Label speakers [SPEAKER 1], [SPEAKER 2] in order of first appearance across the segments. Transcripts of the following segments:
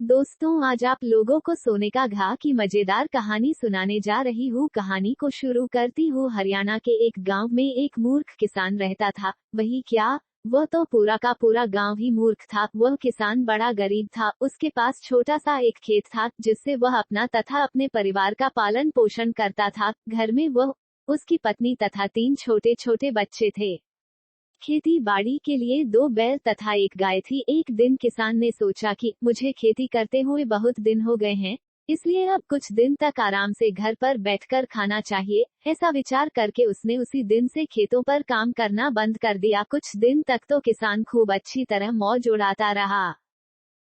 [SPEAKER 1] दोस्तों, आज आप लोगों को सोने का घा की मजेदार कहानी सुनाने जा रही हूँ। कहानी को शुरू करती हूँ। हरियाणा के एक गांव में एक मूर्ख किसान रहता था। वही क्या, वह तो पूरा का पूरा गांव ही मूर्ख था। वह किसान बड़ा गरीब था। उसके पास छोटा सा एक खेत था जिससे वह अपना तथा अपने परिवार का पालन पोषण करता था। घर में वह, उसकी पत्नी तथा 3 छोटे छोटे बच्चे थे। खेती बाड़ी के लिए 2 बैल तथा एक गाय थी। एक दिन किसान ने सोचा कि मुझे खेती करते हुए बहुत दिन हो गए हैं, इसलिए अब कुछ दिन तक आराम से घर पर बैठकर खाना चाहिए। ऐसा विचार करके उसने उसी दिन से खेतों पर काम करना बंद कर दिया। कुछ दिन तक तो किसान खूब अच्छी तरह मौज उड़ाता रहा,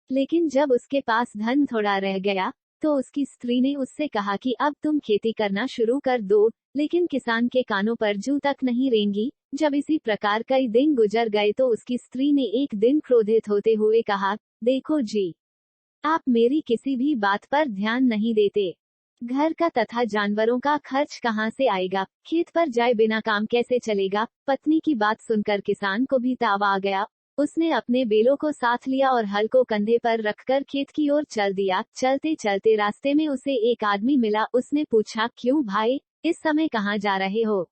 [SPEAKER 1] लेकिन जब उसके पास धन थोड़ा रह गया तो उसकी स्त्री ने उससे कहा कि अब तुम खेती करना शुरू कर दो। लेकिन किसान के कानों पर जूं तक नहीं रेंगी। जब इसी प्रकार कई दिन गुजर गए तो उसकी स्त्री ने एक दिन क्रोधित होते हुए कहा, देखो जी, आप मेरी किसी भी बात पर ध्यान नहीं देते। घर का तथा जानवरों का खर्च कहाँ से आएगा? खेत पर जाए बिना काम कैसे चलेगा? पत्नी की बात सुनकर किसान को भी ताव आ गया। उसने अपने बेलों को साथ लिया और हल को कंधे पर रखकर खेत की ओर चल दिया। चलते चलते रास्ते में उसे एक आदमी मिला। उसने पूछा, क्यों भाई, इस समय कहाँ जा रहे हो?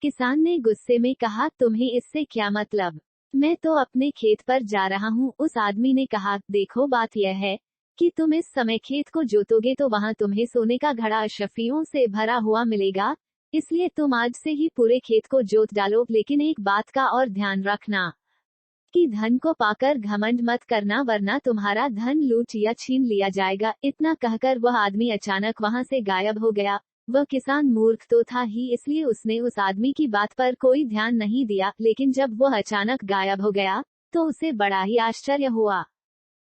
[SPEAKER 1] किसान ने गुस्से में कहा, तुम्हें इससे क्या मतलब? मैं तो अपने खेत पर जा रहा हूँ। उस आदमी ने कहा, देखो बात यह है कि तुम इस समय खेत को जोतोगे तो वहाँ तुम्हें सोने का घड़ा अशर्फियों से भरा हुआ मिलेगा। इसलिए तुम आज से ही पूरे खेत को जोत डालो। लेकिन एक बात का और ध्यान रखना कि धन को पाकर घमंड मत करना, वरना तुम्हारा धन लूट या छीन लिया जाएगा। इतना कहकर वह आदमी अचानक वहाँ से गायब हो गया। वह किसान मूर्ख तो था ही, इसलिए उसने उस आदमी की बात पर कोई ध्यान नहीं दिया। लेकिन जब वह अचानक गायब हो गया तो उसे बड़ा ही आश्चर्य हुआ।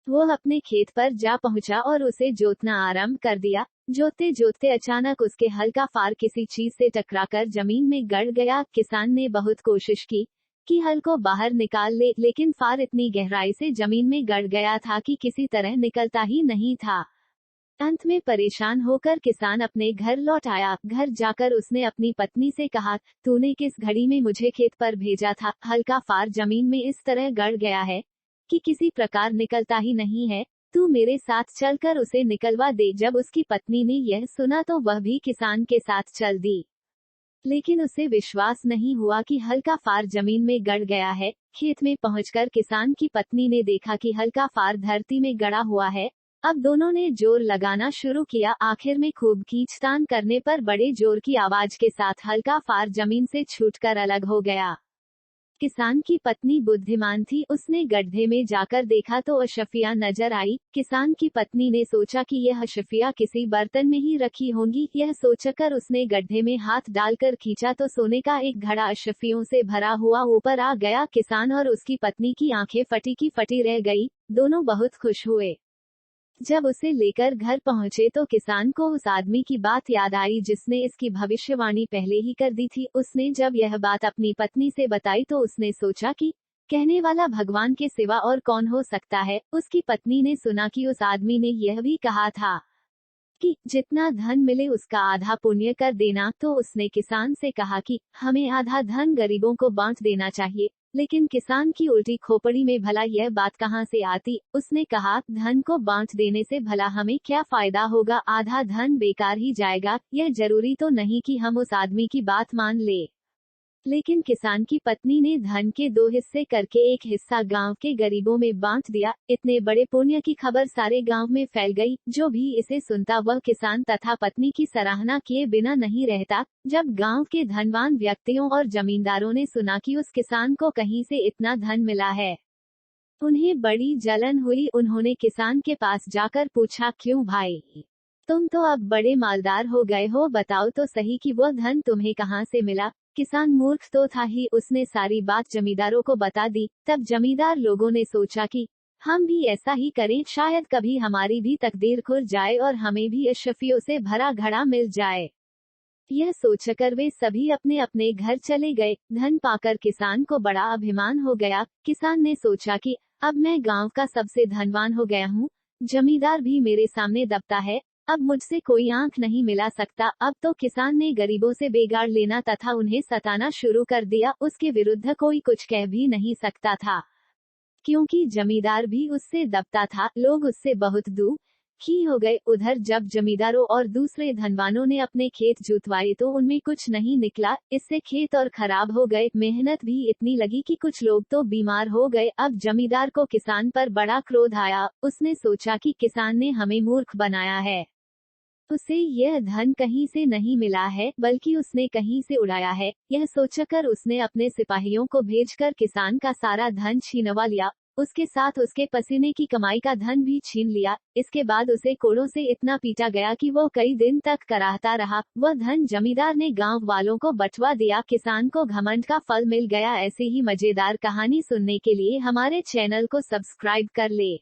[SPEAKER 1] वह अपने खेत पर जा पहुंचा और उसे जोतना आरंभ कर दिया। जोतते जोतते अचानक उसके हल का फार किसी चीज से टकराकर जमीन में गड़ गया। किसान ने बहुत कोशिश की कि हल को बाहर निकाल ले, लेकिन फार इतनी गहराई से जमीन में गड़ गया था कि किसी तरह निकलता ही नहीं था। अंत में परेशान होकर किसान अपने घर लौट आया। घर जाकर उसने अपनी पत्नी से कहा, तूने किस घड़ी में मुझे खेत पर भेजा था? हल का फार जमीन में इस तरह गड़ गया है कि किसी प्रकार निकलता ही नहीं है। तू मेरे साथ चलकर उसे निकलवा दे। जब उसकी पत्नी ने यह सुना तो वह भी किसान के साथ चल दी। लेकिन उसे विश्वास नहीं हुआ कि हल का फार जमीन में गड़ गया है। खेत में पहुंचकर किसान की पत्नी ने देखा कि हल का फार धरती में गड़ा हुआ है। अब दोनों ने जोर लगाना शुरू किया। आखिर में खूब खींचतान करने पर बड़े जोर की आवाज के साथ हल का फार जमीन से छूटकर अलग हो गया। किसान की पत्नी बुद्धिमान थी। उसने गड्ढे में जाकर देखा तो अशर्फियां नजर आई। किसान की पत्नी ने सोचा कि यह अशर्फियां किसी बर्तन में ही रखी होंगी। यह सोचकर उसने गड्ढे में हाथ डालकर खींचा तो सोने का एक घड़ा अशर्फियों से भरा हुआ ऊपर आ गया। किसान और उसकी पत्नी की आंखें फटी की फटी रह गई। दोनों बहुत खुश हुए। जब उसे लेकर घर पहुंचे तो किसान को उस आदमी की बात याद आई जिसने इसकी भविष्यवाणी पहले ही कर दी थी। उसने जब यह बात अपनी पत्नी से बताई तो उसने सोचा कि कहने वाला भगवान के सिवा और कौन हो सकता है। उसकी पत्नी ने सुना कि उस आदमी ने यह भी कहा था कि जितना धन मिले उसका आधा पुण्य कर देना, तो उसने किसान से कहा कि हमें आधा धन गरीबों को बांट देना चाहिए। लेकिन किसान की उल्टी खोपड़ी में भला यह बात कहाँ से आती। उसने कहा, धन को बांट देने से भला हमें क्या फायदा होगा? आधा धन बेकार ही जाएगा। यह जरूरी तो नहीं कि हम उस आदमी की बात मान ले। लेकिन किसान की पत्नी ने धन के 2 हिस्से करके एक हिस्सा गांव के गरीबों में बांट दिया। इतने बड़े पुण्य की खबर सारे गांव में फैल गई। जो भी इसे सुनता वह किसान तथा पत्नी की सराहना किए बिना नहीं रहता। जब गांव के धनवान व्यक्तियों और जमींदारों ने सुना कि उस किसान को कहीं से इतना धन मिला है, उन्हें बड़ी जलन हुई। उन्होंने किसान के पास जाकर पूछा, क्यों भाई, तुम तो अब बड़े मालदार हो गए हो, बताओ तो सही कि वह धन तुम्हें कहाँ से मिला? किसान मूर्ख तो था ही, उसने सारी बात जमींदारों को बता दी। तब जमींदार लोगों ने सोचा कि हम भी ऐसा ही करें, शायद कभी हमारी भी तकदीर खुल जाए और हमें भी अशर्फियों से भरा घड़ा मिल जाए। यह सोचकर वे सभी अपने अपने घर चले गए। धन पाकर किसान को बड़ा अभिमान हो गया। किसान ने सोचा कि अब मैं गांव का सबसे धनवान हो गया हूँ, जमींदार भी मेरे सामने दबता है, अब मुझसे कोई आंख नहीं मिला सकता। अब तो किसान ने गरीबों से बेगाड़ लेना तथा उन्हें सताना शुरू कर दिया। उसके विरुद्ध कोई कुछ कह भी नहीं सकता था। क्योंकि जमींदार भी उससे दबता था, लोग उससे बहुत दुखी हो गए। उधर जब जमींदारों और दूसरे धनवानों ने अपने खेत जुतवाए तो उनमें कुछ नहीं निकला, इससे खेत और खराब हो गए। मेहनत भी इतनी लगी कि कुछ लोग तो बीमार हो गए। अब जमींदार को किसान पर बड़ा क्रोध आया, उसने सोचा कि किसान ने हमें मूर्ख बनाया है, उसे यह धन कहीं से नहीं मिला है बल्कि उसने कहीं से उड़ाया है। यह सोचकर उसने अपने सिपाहियों को भेजकर किसान का सारा धन छीनवा लिया, उसके साथ उसके पसीने की कमाई का धन भी छीन लिया। इसके बाद उसे कोड़ों से इतना पीटा गया कि वो कई दिन तक कराहता रहा। वह धन जमींदार ने गांव वालों को बंटवा दिया। किसान को घमंड का फल मिल गया। ऐसे ही मजेदार कहानी सुनने के लिए हमारे चैनल को सब्सक्राइब कर ले।